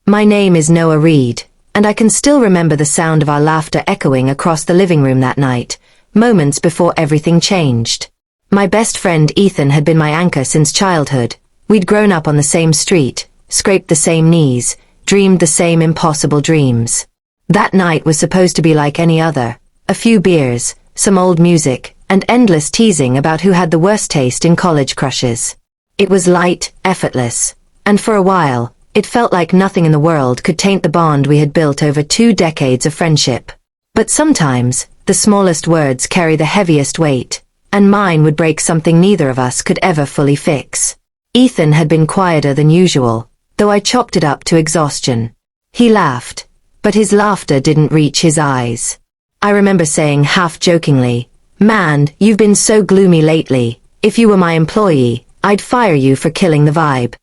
My name is Noah Reed, and I can still remember the sound of our laughter echoing across the living room that night, moments before everything changed. My best friend Ethan had been my anchor since childhood. We'd grown up on the same street, scraped the same knees, dreamed the same impossible dreams. That night was supposed to be like any other. A few beers, some old music, and endless teasing about who had the worst taste in college crushes. It was light, effortless, and for a while, it felt like nothing in the world could taint the bond we had built over 2 decades of friendship. But sometimes, the smallest words carry the heaviest weight, and mine would break something neither of us could ever fully fix. Ethan had been quieter than usual, though I chopped it up to exhaustion. He laughed, but his laughter didn't reach his eyes. I remember saying half-jokingly, "Man, you've been so gloomy lately. If you were my employee, I'd fire you for killing the vibe."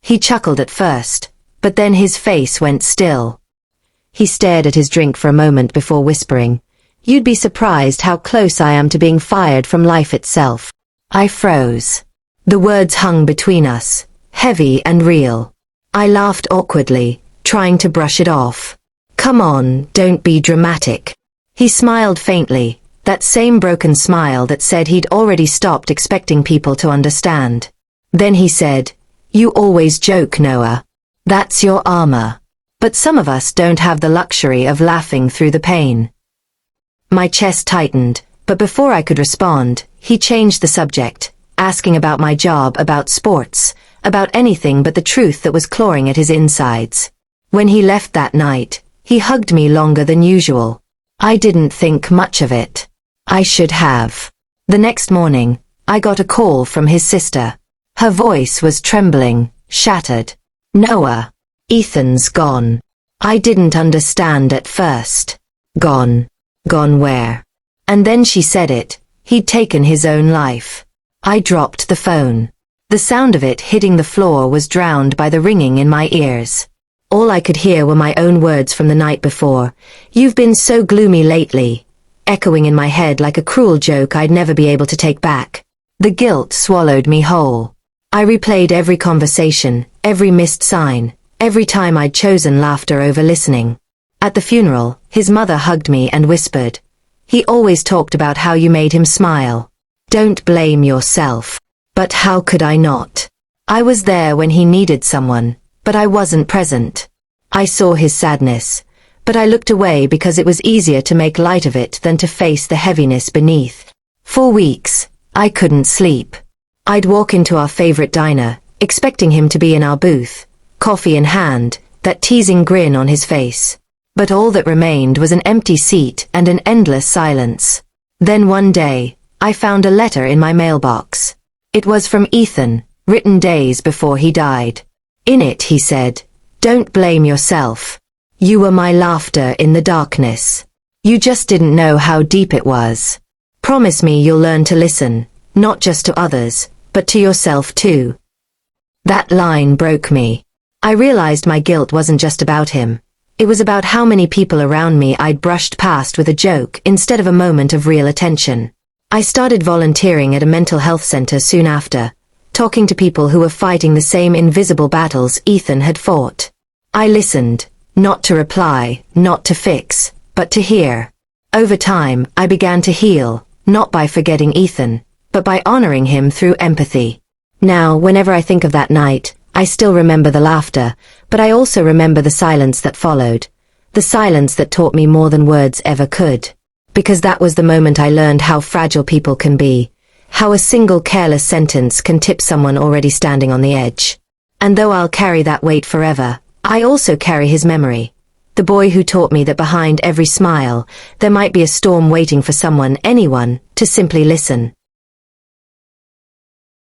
He chuckled at first, but then his face went still. He stared at his drink for a moment before whispering, "You'd be surprised how close I am to being fired from life itself." I froze. The words hung between us, heavy and real. I laughed awkwardly, trying to brush it off. "Come on, don't be dramatic." He smiled faintly, that same broken smile that said he'd already stopped expecting people to understand. Then he said, "You always joke, Noah. That's your armor. But some of us don't have the luxury of laughing through the pain." My chest tightened, but before I could respond, he changed the subject, asking about my job, about sports, about anything but the truth that was clawing at his insides. When he left that night, he hugged me longer than usual. I didn't think much of it. I should have. The next morning, I got a call from his sister. Her voice was trembling, shattered. "Noah, Ethan's gone." I didn't understand at first. Gone. Gone where? And then she said it. He'd taken his own life. I dropped the phone. The sound of it hitting the floor was drowned by the ringing in my ears. All I could hear were my own words from the night before. "You've been so gloomy lately," echoing in my head like a cruel joke I'd never be able to take back. The guilt swallowed me whole. I replayed every conversation, every missed sign, every time I'd chosen laughter over listening. At the funeral, his mother hugged me and whispered, "He always talked about how you made him smile. Don't blame yourself." But how could I not? I was there when he needed someone, but I wasn't present. I saw his sadness, but I looked away because it was easier to make light of it than to face the heaviness beneath. For weeks, I couldn't sleep. I'd walk into our favorite diner, expecting him to be in our booth, coffee in hand, that teasing grin on his face. But all that remained was an empty seat and an endless silence. Then one day, I found a letter in my mailbox. It was from Ethan, written days before he died. In it he said, "Don't blame yourself. You were my laughter in the darkness. You just didn't know how deep it was. Promise me you'll learn to listen, not just to others, but to yourself too." That line broke me. I realized my guilt wasn't just about him. It was about how many people around me I'd brushed past with a joke instead of a moment of real attention. I started volunteering at a mental health center soon after, talking to people who were fighting the same invisible battles Ethan had fought. I listened, not to reply, not to fix, but to hear. Over time, I began to heal, not by forgetting Ethan, but by honoring him through empathy. Now, whenever I think of that night, I still remember the laughter, but I also remember the silence that followed. The silence that taught me more than words ever could. Because that was the moment I learned how fragile people can be, how a single careless sentence can tip someone already standing on the edge. And though I'll carry that weight forever, I also carry his memory. The boy who taught me that behind every smile, there might be a storm waiting for someone, anyone, to simply listen.